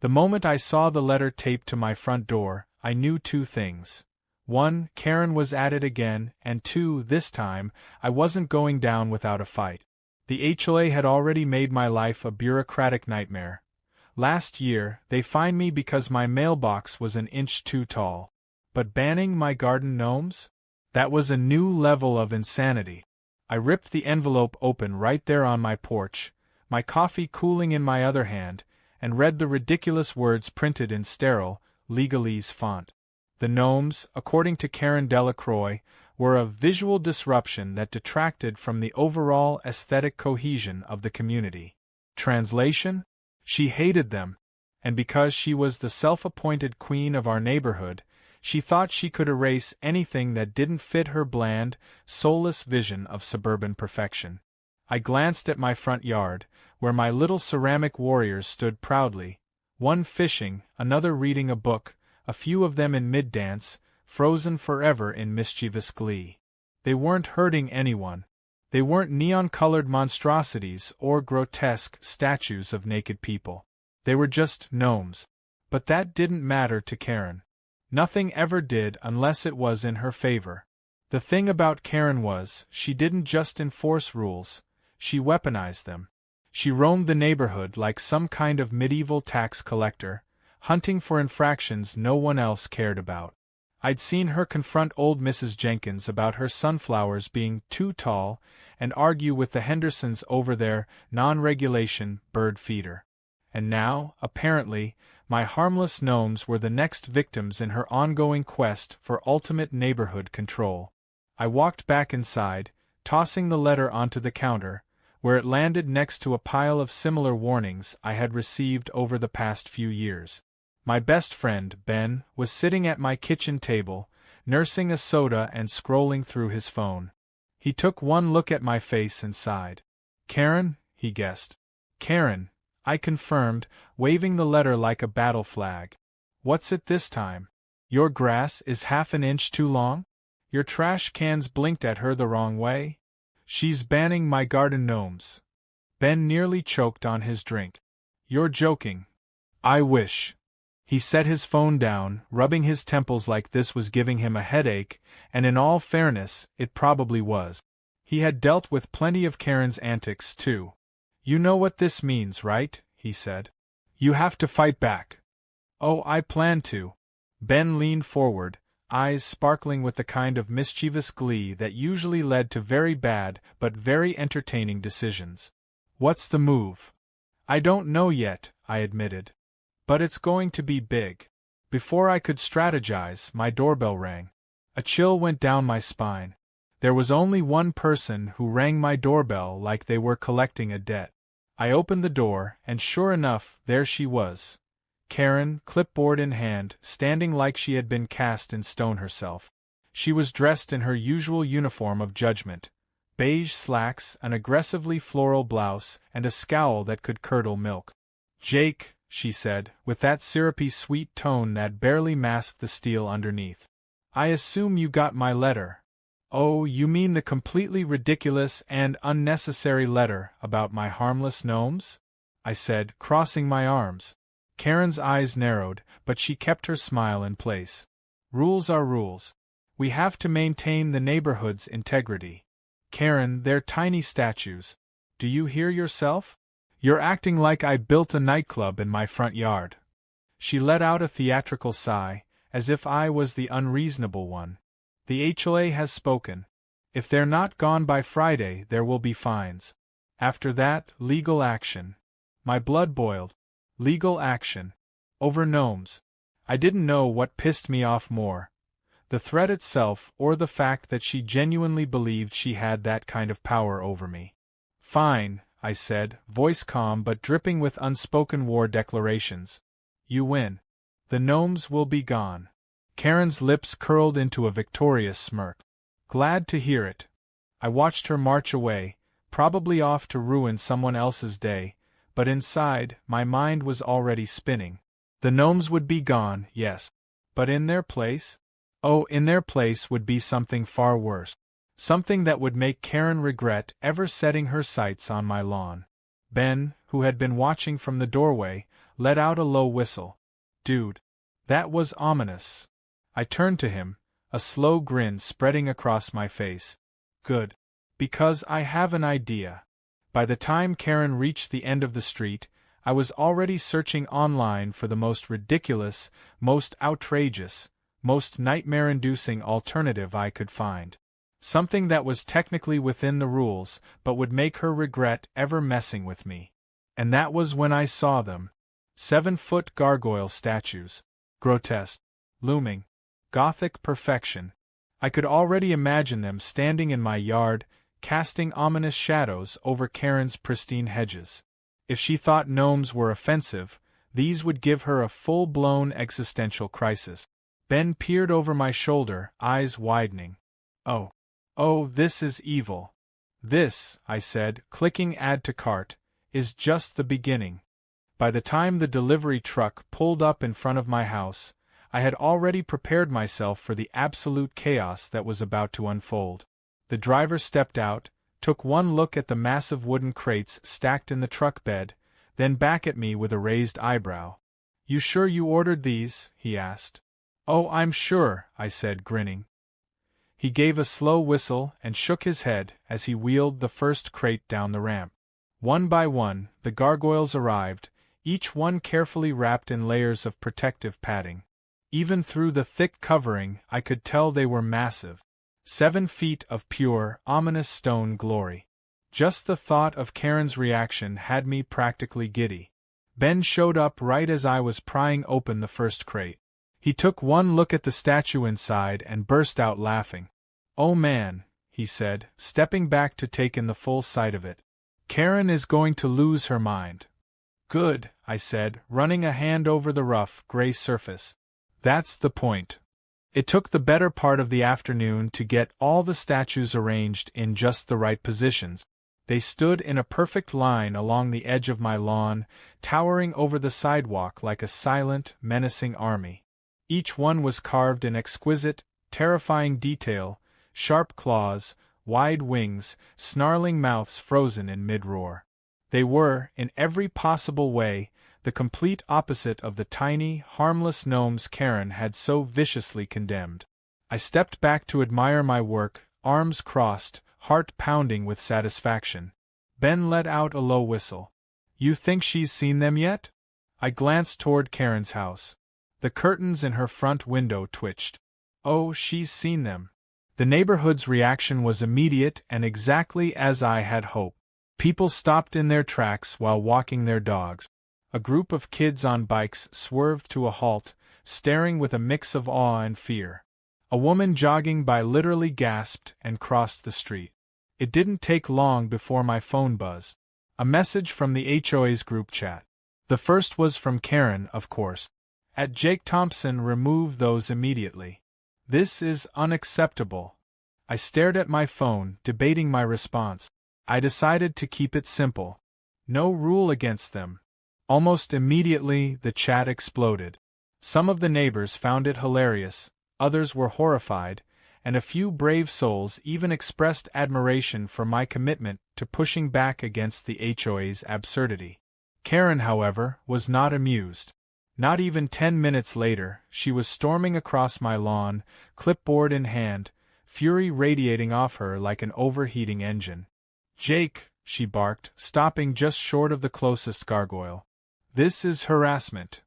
The moment I saw the letter taped to my front door, I knew two things. 1. Karen was at it again, and 2. This time, I wasn't going down without a fight. The HOA had already made my life a bureaucratic nightmare. Last year, they fined me because my mailbox was an inch too tall. But banning my garden gnomes? That was a new level of insanity. I ripped the envelope open right there on my porch, my coffee cooling in my other hand, and read the ridiculous words printed in sterile, legalese font. The gnomes, according to Karen Delacroix, were a visual disruption that detracted from the overall aesthetic cohesion of the community. Translation? She hated them, and because she was the self-appointed queen of our neighborhood, she thought she could erase anything that didn't fit her bland, soulless vision of suburban perfection. I glanced at my front yard, where my little ceramic warriors stood proudly, one fishing, another reading a book, a few of them in mid-dance, frozen forever in mischievous glee. They weren't hurting anyone. They weren't neon-colored monstrosities or grotesque statues of naked people. They were just gnomes. But that didn't matter to Karen. Nothing ever did unless it was in her favor. The thing about Karen was, she didn't just enforce rules, she weaponized them. She roamed the neighborhood like some kind of medieval tax collector, hunting for infractions no one else cared about. I'd seen her confront old Mrs. Jenkins about her sunflowers being too tall and argue with the Hendersons over their non-regulation bird feeder. And now, apparently, my harmless gnomes were the next victims in her ongoing quest for ultimate neighborhood control. I walked back inside, tossing the letter onto the counter, where it landed next to a pile of similar warnings I had received over the past few years. My best friend, Ben, was sitting at my kitchen table, nursing a soda and scrolling through his phone. He took one look at my face and sighed. "Karen?" he guessed. "Karen," I confirmed, waving the letter like a battle flag. "What's it this time? Your grass is half an inch too long? Your trash cans blinked at her the wrong way? She's banning my garden gnomes." Ben nearly choked on his drink. "You're joking." "I wish." He set his phone down, rubbing his temples like this was giving him a headache, and in all fairness, it probably was. He had dealt with plenty of Karen's antics, too. "You know what this means, right?" he said. "You have to fight back." "Oh, I plan to." Ben leaned forward, eyes sparkling with the kind of mischievous glee that usually led to very bad but very entertaining decisions. "What's the move?" "I don't know yet," I admitted. "But it's going to be big." Before I could strategize, my doorbell rang. A chill went down my spine. There was only one person who rang my doorbell like they were collecting a debt. I opened the door, and sure enough, there she was. Karen, clipboard in hand, standing like she had been cast in stone herself. She was dressed in her usual uniform of judgment: beige slacks, an aggressively floral blouse, and a scowl that could curdle milk. "Jake," she said, with that syrupy sweet tone that barely masked the steel underneath. "I assume you got my letter." "Oh, you mean the completely ridiculous and unnecessary letter about my harmless gnomes?" I said, crossing my arms. Karen's eyes narrowed, but she kept her smile in place. "Rules are rules. We have to maintain the neighborhood's integrity. Karen, they're tiny statues. Do you hear yourself? You're acting like I built a nightclub in my front yard." She let out a theatrical sigh, as if I was the unreasonable one. "The HOA has spoken. If they're not gone by Friday, there will be fines. After that, legal action." My blood boiled. Legal action. Over gnomes. I didn't know what pissed me off more: the threat itself or the fact that she genuinely believed she had that kind of power over me. "Fine," I said, voice calm but dripping with unspoken war declarations. "You win. The gnomes will be gone." Karen's lips curled into a victorious smirk. "Glad to hear it." I watched her march away, probably off to ruin someone else's day, but inside, my mind was already spinning. The gnomes would be gone, yes. But in their place? Oh, in their place would be something far worse. Something that would make Karen regret ever setting her sights on my lawn. Ben, who had been watching from the doorway, let out a low whistle. Dude. That was ominous. I turned to him, a slow grin spreading across my face. Good. Because I have an idea. By the time Karen reached the end of the street, I was already searching online for the most ridiculous, most outrageous, most nightmare-inducing alternative I could find. Something that was technically within the rules, but would make her regret ever messing with me. And that was when I saw them. 7-foot gargoyle statues. Grotesque. Looming. Gothic perfection. I could already imagine them standing in my yard, casting ominous shadows over Karen's pristine hedges. If she thought gnomes were offensive, these would give her a full-blown existential crisis. Ben peered over my shoulder, eyes widening. Oh, this is evil. This, I said, clicking add to cart, is just the beginning. By the time the delivery truck pulled up in front of my house, I had already prepared myself for the absolute chaos that was about to unfold. The driver stepped out, took one look at the massive wooden crates stacked in the truck bed, then back at me with a raised eyebrow. "You sure you ordered these?" he asked. "Oh, I'm sure," I said, grinning. He gave a slow whistle and shook his head as he wheeled the first crate down the ramp. One by one, the gargoyles arrived, each one carefully wrapped in layers of protective padding. Even through the thick covering, I could tell they were massive. 7 feet of pure, ominous stone glory. Just the thought of Karen's reaction had me practically giddy. Ben showed up right as I was prying open the first crate. He took one look at the statue inside and burst out laughing. "Oh man," he said, stepping back to take in the full sight of it. "Karen is going to lose her mind." "Good," I said, running a hand over the rough, gray surface. "That's the point." It took the better part of the afternoon to get all the statues arranged in just the right positions. They stood in a perfect line along the edge of my lawn, towering over the sidewalk like a silent, menacing army. Each one was carved in exquisite, terrifying detail, sharp claws, wide wings, snarling mouths frozen in mid-roar. They were, in every possible way, the complete opposite of the tiny, harmless gnomes Karen had so viciously condemned. I stepped back to admire my work, arms crossed, heart pounding with satisfaction. Ben let out a low whistle. "You think she's seen them yet?" I glanced toward Karen's house. The curtains in her front window twitched. "Oh, she's seen them." The neighborhood's reaction was immediate and exactly as I had hoped. People stopped in their tracks while walking their dogs. A group of kids on bikes swerved to a halt, staring with a mix of awe and fear. A woman jogging by literally gasped and crossed the street. It didn't take long before my phone buzzed. A message from the HOA's group chat. The first was from Karen, of course. "At Jake Thompson, remove those immediately. This is unacceptable." I stared at my phone, debating my response. I decided to keep it simple. No rule against them. Almost immediately, the chat exploded. Some of the neighbors found it hilarious, others were horrified, and a few brave souls even expressed admiration for my commitment to pushing back against the HOA's absurdity. Karen, however, was not amused. Not even 10 minutes later, she was storming across my lawn, clipboard in hand, fury radiating off her like an overheating engine. "Jake," she barked, stopping just short of the closest gargoyle. "This is harassment."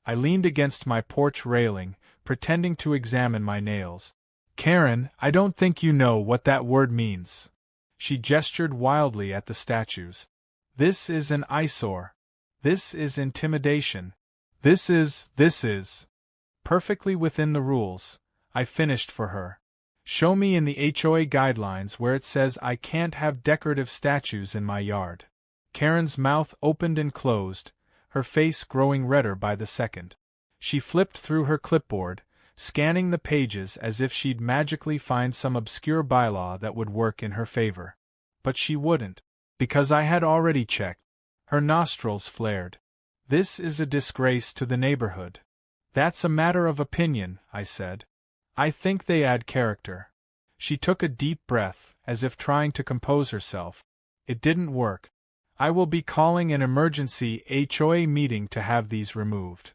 I leaned against my porch railing, pretending to examine my nails. "Karen, I don't think you know what that word means." She gestured wildly at the statues. "This is an eyesore. This is intimidation. This is perfectly within the rules," I finished for her. "Show me in the HOA guidelines where it says I can't have decorative statues in my yard." Karen's mouth opened and closed, her face growing redder by the second. She flipped through her clipboard, scanning the pages as if she'd magically find some obscure bylaw that would work in her favor. But she wouldn't, because I had already checked. Her nostrils flared. "This is a disgrace to the neighborhood." "That's a matter of opinion," I said. "I think they add character." She took a deep breath, as if trying to compose herself. It didn't work. I will be calling an emergency HOA meeting to have these removed.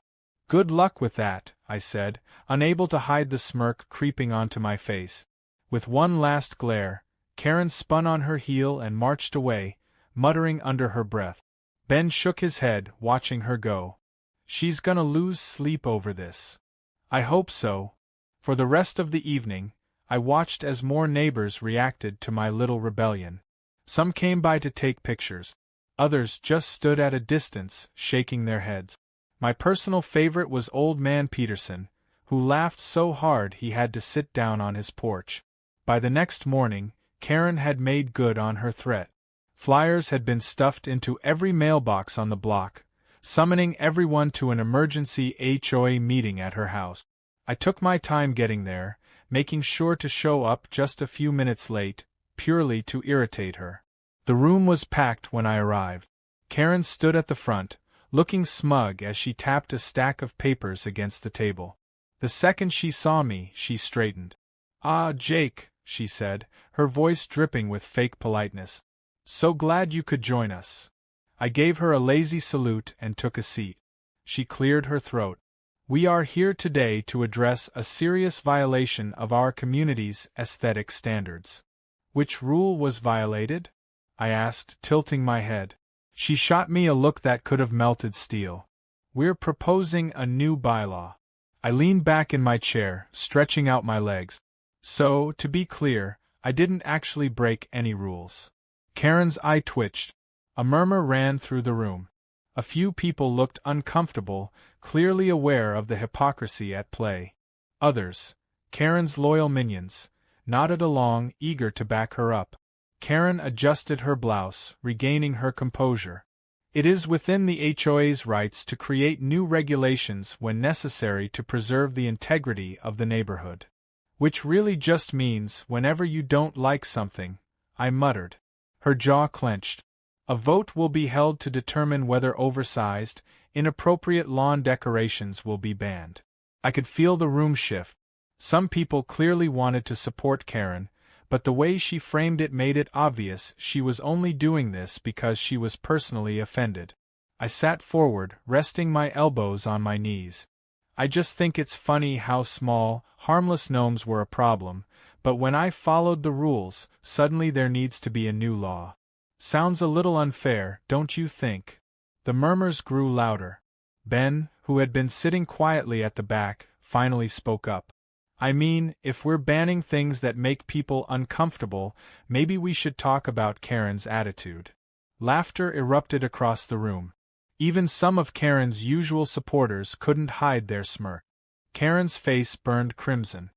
Good luck with that, I said, unable to hide the smirk creeping onto my face. With one last glare, Karen spun on her heel and marched away, muttering under her breath. Ben shook his head, watching her go. She's gonna lose sleep over this. I hope so. For the rest of the evening, I watched as more neighbors reacted to my little rebellion. Some came by to take pictures. Others just stood at a distance, shaking their heads. My personal favorite was Old Man Peterson, who laughed so hard he had to sit down on his porch. By the next morning, Karen had made good on her threat. Flyers had been stuffed into every mailbox on the block, summoning everyone to an emergency HOA meeting at her house. I took my time getting there, making sure to show up just a few minutes late, purely to irritate her. The room was packed when I arrived. Karen stood at the front, looking smug as she tapped a stack of papers against the table. The second she saw me, she straightened. "Ah, Jake," she said, her voice dripping with fake politeness. "So glad you could join us." I gave her a lazy salute and took a seat. She cleared her throat. "We are here today to address a serious violation of our community's aesthetic standards." "Which rule was violated?" I asked, tilting my head. She shot me a look that could have melted steel. "We're proposing a new bylaw." I leaned back in my chair, stretching out my legs. "So, to be clear, I didn't actually break any rules." Karen's eye twitched. A murmur ran through the room. A few people looked uncomfortable, clearly aware of the hypocrisy at play. Others, Karen's loyal minions, nodded along, eager to back her up. Karen adjusted her blouse, regaining her composure. "It is within the HOA's rights to create new regulations when necessary to preserve the integrity of the neighborhood. Which really just means whenever you don't like something," I muttered. Her jaw clenched. "A vote will be held to determine whether oversized, inappropriate lawn decorations will be banned." I could feel the room shift. Some people clearly wanted to support Karen, but the way she framed it made it obvious she was only doing this because she was personally offended. I sat forward, resting my elbows on my knees. "I just think it's funny how small, harmless gnomes were a problem, but when I followed the rules, suddenly there needs to be a new law. Sounds a little unfair, don't you think?" The murmurs grew louder. Ben, who had been sitting quietly at the back, finally spoke up. "I mean, if we're banning things that make people uncomfortable, maybe we should talk about Karen's attitude." Laughter erupted across the room. Even some of Karen's usual supporters couldn't hide their smirk. Karen's face burned crimson.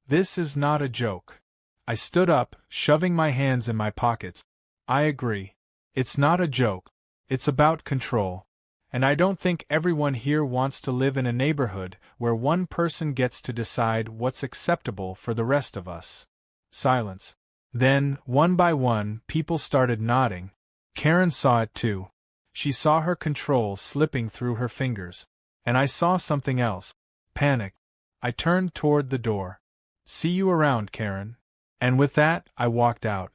"This is not a joke." I stood up, shoving my hands in my pockets. "I agree. It's not a joke. It's about control. And I don't think everyone here wants to live in a neighborhood where one person gets to decide what's acceptable for the rest of us." Silence. Then, one by one, people started nodding. Karen saw it too. She saw her control slipping through her fingers. And I saw something else. Panic. I turned toward the door. "See you around, Karen." And with that, I walked out.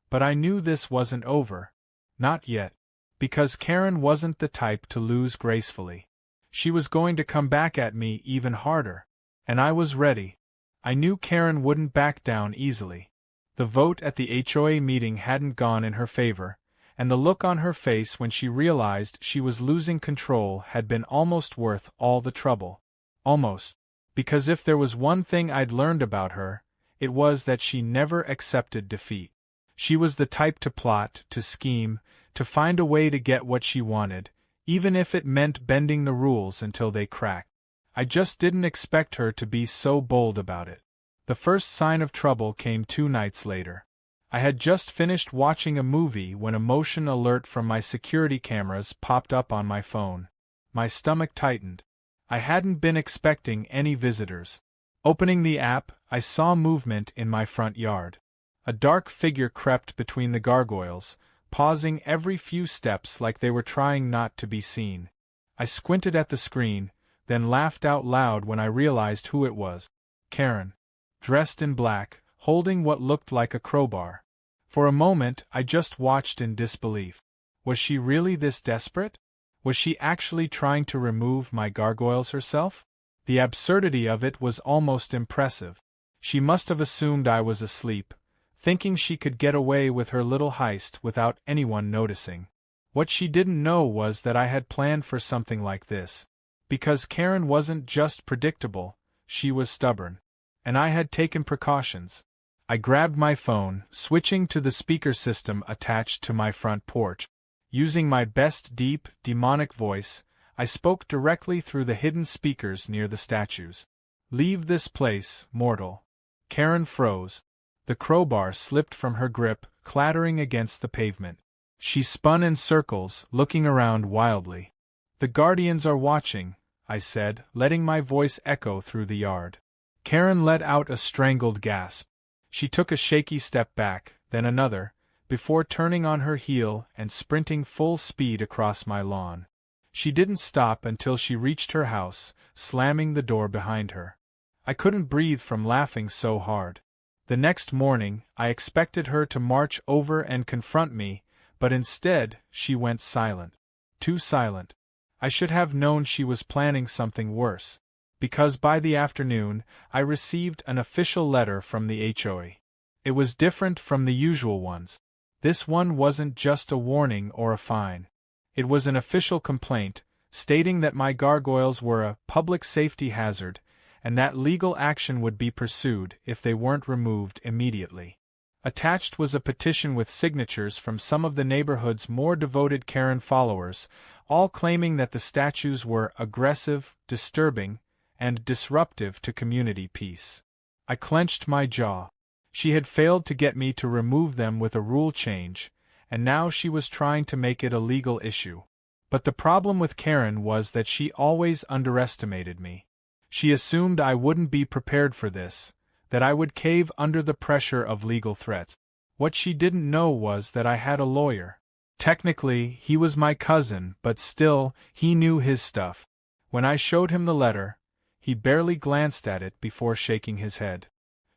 But I knew this wasn't over. Not yet. Because Karen wasn't the type to lose gracefully. She was going to come back at me even harder. And I was ready. I knew Karen wouldn't back down easily. The vote at the HOA meeting hadn't gone in her favor, and the look on her face when she realized she was losing control had been almost worth all the trouble. Almost. Because if there was one thing I'd learned about her, it was that she never accepted defeat. She was the type to plot, to scheme, to find a way to get what she wanted, even if it meant bending the rules until they cracked. I just didn't expect her to be so bold about it. The first sign of trouble came 2 nights later. I had just finished watching a movie when a motion alert from my security cameras popped up on my phone. My stomach tightened. I hadn't been expecting any visitors. Opening the app, I saw movement in my front yard. A dark figure crept between the gargoyles, pausing every few steps like they were trying not to be seen. I squinted at the screen, then laughed out loud when I realized who it was. Karen. Dressed in black, holding what looked like a crowbar. For a moment, I just watched in disbelief. Was she really this desperate? Was she actually trying to remove my gargoyles herself? The absurdity of it was almost impressive. She must have assumed I was asleep, thinking she could get away with her little heist without anyone noticing. What she didn't know was that I had planned for something like this. Because Karen wasn't just predictable, she was stubborn. And I had taken precautions. I grabbed my phone, switching to the speaker system attached to my front porch. Using my best deep, demonic voice, I spoke directly through the hidden speakers near the statues. "Leave this place, mortal." Karen froze. The crowbar slipped from her grip, clattering against the pavement. She spun in circles, looking around wildly. "The Guardians are watching," I said, letting my voice echo through the yard. Karen let out a strangled gasp. She took a shaky step back, then another, before turning on her heel and sprinting full speed across my lawn. She didn't stop until she reached her house, slamming the door behind her. I couldn't breathe from laughing so hard. The next morning, I expected her to march over and confront me, but instead, she went silent. Too silent. I should have known she was planning something worse, because by the afternoon, I received an official letter from the HOA. It was different from the usual ones. This one wasn't just a warning or a fine. It was an official complaint, stating that my gargoyles were a public safety hazard, and that legal action would be pursued if they weren't removed immediately. Attached was a petition with signatures from some of the neighborhood's more devoted Karen followers, all claiming that the statues were aggressive, disturbing, and disruptive to community peace. I clenched my jaw. She had failed to get me to remove them with a rule change, and now she was trying to make it a legal issue. But the problem with Karen was that she always underestimated me. She assumed I wouldn't be prepared for this, that I would cave under the pressure of legal threats. What she didn't know was that I had a lawyer. Technically, he was my cousin, but still, he knew his stuff. When I showed him the letter, he barely glanced at it before shaking his head.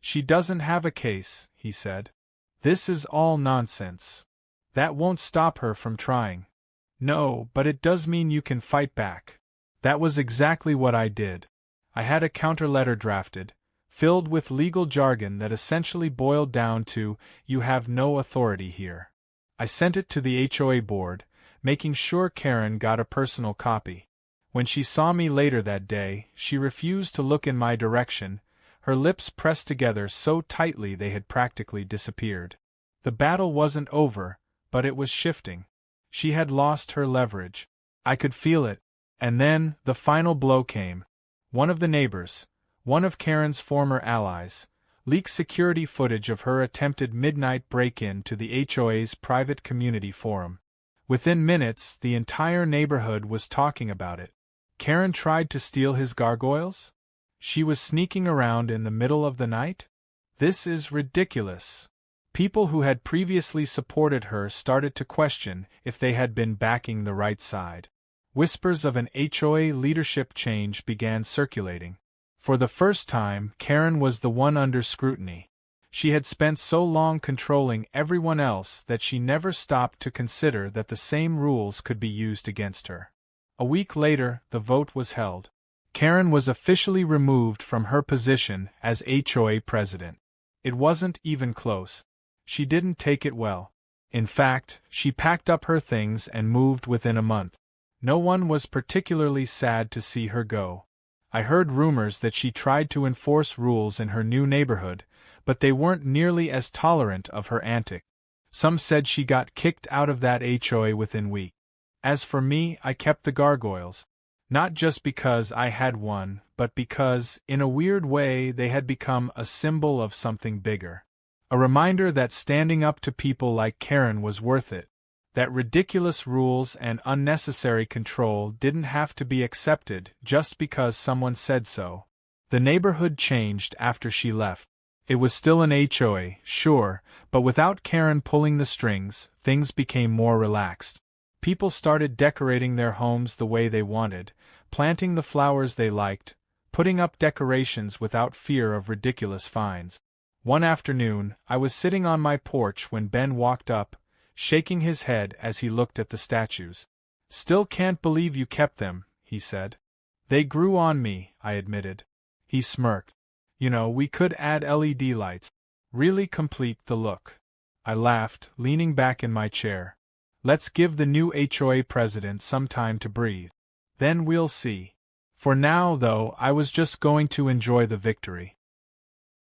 "She doesn't have a case," he said. "This is all nonsense. That won't stop her from trying." "No, but it does mean you can fight back." That was exactly what I did. I had a counter letter drafted, filled with legal jargon that essentially boiled down to, "You have no authority here." I sent it to the HOA board, making sure Karen got a personal copy. When she saw me later that day, she refused to look in my direction, her lips pressed together so tightly they had practically disappeared. The battle wasn't over, but it was shifting. She had lost her leverage. I could feel it. And then, the final blow came. One of the neighbors, one of Karen's former allies, leaked security footage of her attempted midnight break-in to the HOA's private community forum. Within minutes, the entire neighborhood was talking about it. Karen tried to steal his gargoyles? She was sneaking around in the middle of the night? This is ridiculous. People who had previously supported her started to question if they had been backing the right side. Whispers of an HOA leadership change began circulating. For the first time, Karen was the one under scrutiny. She had spent so long controlling everyone else that she never stopped to consider that the same rules could be used against her. A week later, the vote was held. Karen was officially removed from her position as HOA president. It wasn't even close. She didn't take it well. In fact, she packed up her things and moved within a month. No one was particularly sad to see her go. I heard rumors that she tried to enforce rules in her new neighborhood, but they weren't nearly as tolerant of her antics. Some said she got kicked out of that HOA within weeks. As for me, I kept the gargoyles. Not just because I had one, but because, in a weird way, they had become a symbol of something bigger. A reminder that standing up to people like Karen was worth it. That ridiculous rules and unnecessary control didn't have to be accepted just because someone said so. The neighborhood changed after she left. It was still an HOA, sure, but without Karen pulling the strings, things became more relaxed. People started decorating their homes the way they wanted, planting the flowers they liked, putting up decorations without fear of ridiculous fines. One afternoon, I was sitting on my porch when Ben walked up, shaking his head as he looked at the statues. Still can't believe you kept them, he said. They grew on me, I admitted. He smirked. You know, we could add LED lights. Really complete the look. I laughed, leaning back in my chair. Let's give the new HOA president some time to breathe. Then we'll see. For now, though, I was just going to enjoy the victory.